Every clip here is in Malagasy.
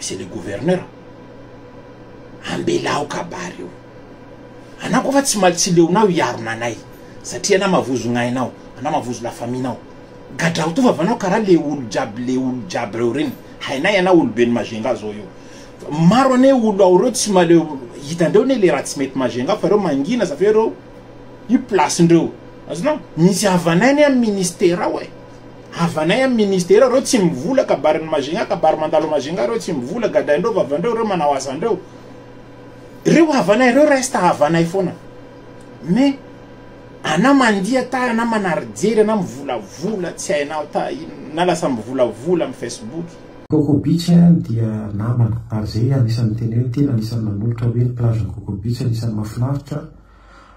c'est le gouverneur ambelao kabary io ana ko fa tsy malitsy leonao iaronanay satria na mavozognainao ana mavozo la famille-nao gadrao to vavanao karaha le olo jiaby reo reny hainay ana olo be ny Majenga zao io maro ane olo ao reo tsy maleo hitandreo ne le raha tsy mety Majenga fa reo mangina sa fe reo io place ndreo azonao misy havanay ne amin'ny ministère ao havanay amin'ny ministère reo tsy mivola kabary ny Majenga kabary mandalo Majenga reo tsy mivola gadaindreo vavandreo reo manao asandreo reo havanay reo resta havanay foana mais ana mandia ta ana manarjery ana mivolavola tsy hainao ta na lasa mivolavola amin'ny Facebook Coco Beach dia namana ary zay anisan'ny teny hoe tena anisan'ny manolotra hoe ny plage Coco Beach anisan'ny mahafinaritra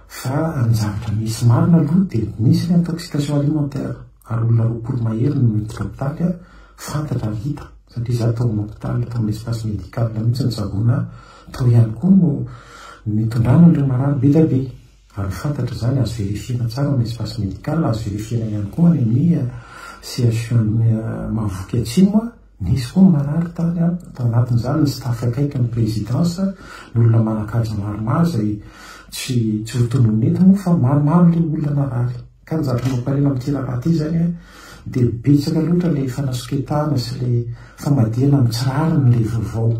fa anjavatra misy marina aloha dia misy ny intoxication alimentaire ary olona roapolo mahery no miditra hôpitaly fantatra hita satria za tao amin'ny hôpitaly tao amin'ny espace médical mihitsy ny savona tao ihany koa no mitondrano an'ireo marary be dia be ary fantatra zany azo verifiena tsara amin'ny espace médical azo verifiena ihany koa any amin'ny CHU Mahavoky Atsimo nisy koa marary tany tao anatin'izany ny staff akaiky ny présidence ny olona manakaja maromaro zay tsy ho tononety moa fa maromaro le olona narary ka nizatra mamparena amin'ity raha ty zany dia betsaka loatra le fanasoketana sy le famadihana mitsirariny le vaovao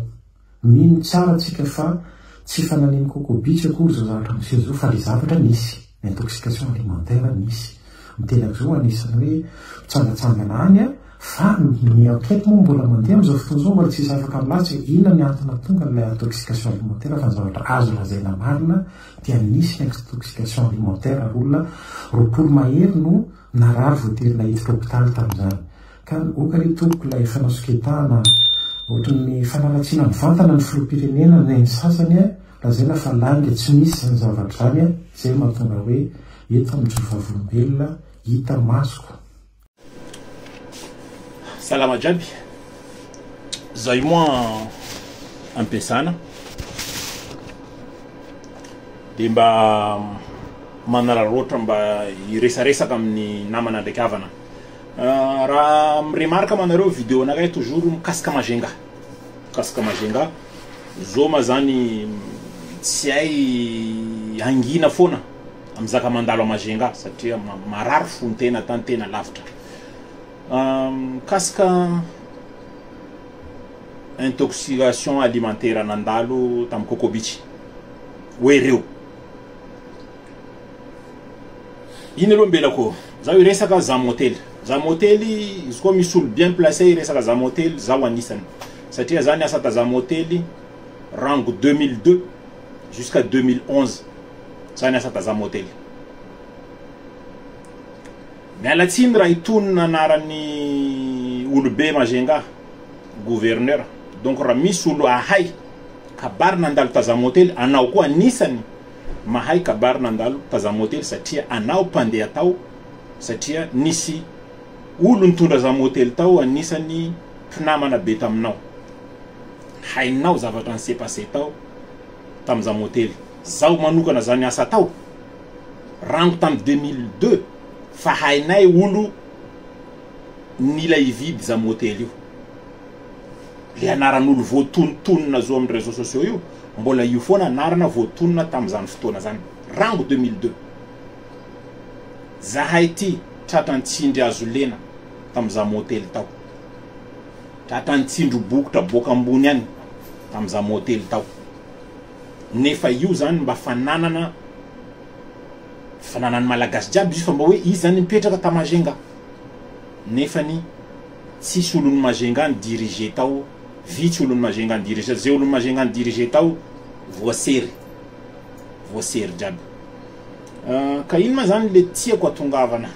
mino tsara atsika fa tsy fananiny Coco Beach akory zao zavatra miseho zao fa le zavatra misy intoxication alimentaire misy mitenako zao anisan'ny hoe mitsangatsangana any fa ny enquête moa mbola mandeha am'izao fotoana zao mbola tsisy afaka milatsy inona ny antony tonga n'ilay intoxication alimentaire fa ny zavatra azo lazaina marina dia nisy ny intoxication alimentaire ary olona roapolo mahery no narary voatery hiditra hôpitaly tamin'izany ka okary toko ilay fanasoketana ohatran'ny fanalatsiana mivantana ny filoham-pirenena ny sasany lazaina fa langa tsy misy zany zavatra zany zay mahatonga hoe eto amin'ny vavolombelona hita masoko. Salama jiaby zay moa ampesana dia mba manararoatra mba iresaresaka amin'ny namana ndraiky havana raha miremarka manareo vidéo anakay toujours mikasika Majenga zao ma zany tsy hay angina foana amizaka mandalo a Majenga satria marary fontena tany tena lavitra kasika intoxication alimentaire nandalo tam Coco Beach hoe reo iny aloha mbelako zaho iresaka Zam Hotel izy koa misy olo bien placé iresaka Zam Hotel zaho anisany satria zany asa ta Zam Hotel rango 2002 jusqu'à 2011 zany asa ta Zam Hotel mialatsiny raha itonona anarany olobe Majenga gouverneur donc raha misy olo ahay kabary nandalo ta Zam Hotel anao koa anisany mahay kabary nandalo ta Zam Hotel satria anao mpandeha tao satria nisy olo nitondra Zam Hotel tao anisany mpinamana be taminao hainao zavatra ny s'est passé tao tam Zam Hotel zaho manokana zany asa tao rango tam 2002 fa hainay olo nila ividy Zam Hotel io le anaran'olo voatonontonona zo amin'ny réseaux sociaux io mbola io foana anarana voatonona tam'izany fotoana zany rango 2002 zahay ty tratrany-tsindry azo lena tam Zam Hotel tao tratrany-tsindry bokotra boka ambony any tam Zam Hotel tao nefa io zany mba fananany malagasy jiaby izy fa mba hoe izy zany mipetraka ta Majenga nefany tsisy olon'ny Majenga ny dirige tao vitsy olon'ny Majenga ny dirige zay olon'ny Majenga ny dirige tao voasery jiaby ka ino ma zany le tiako atongavana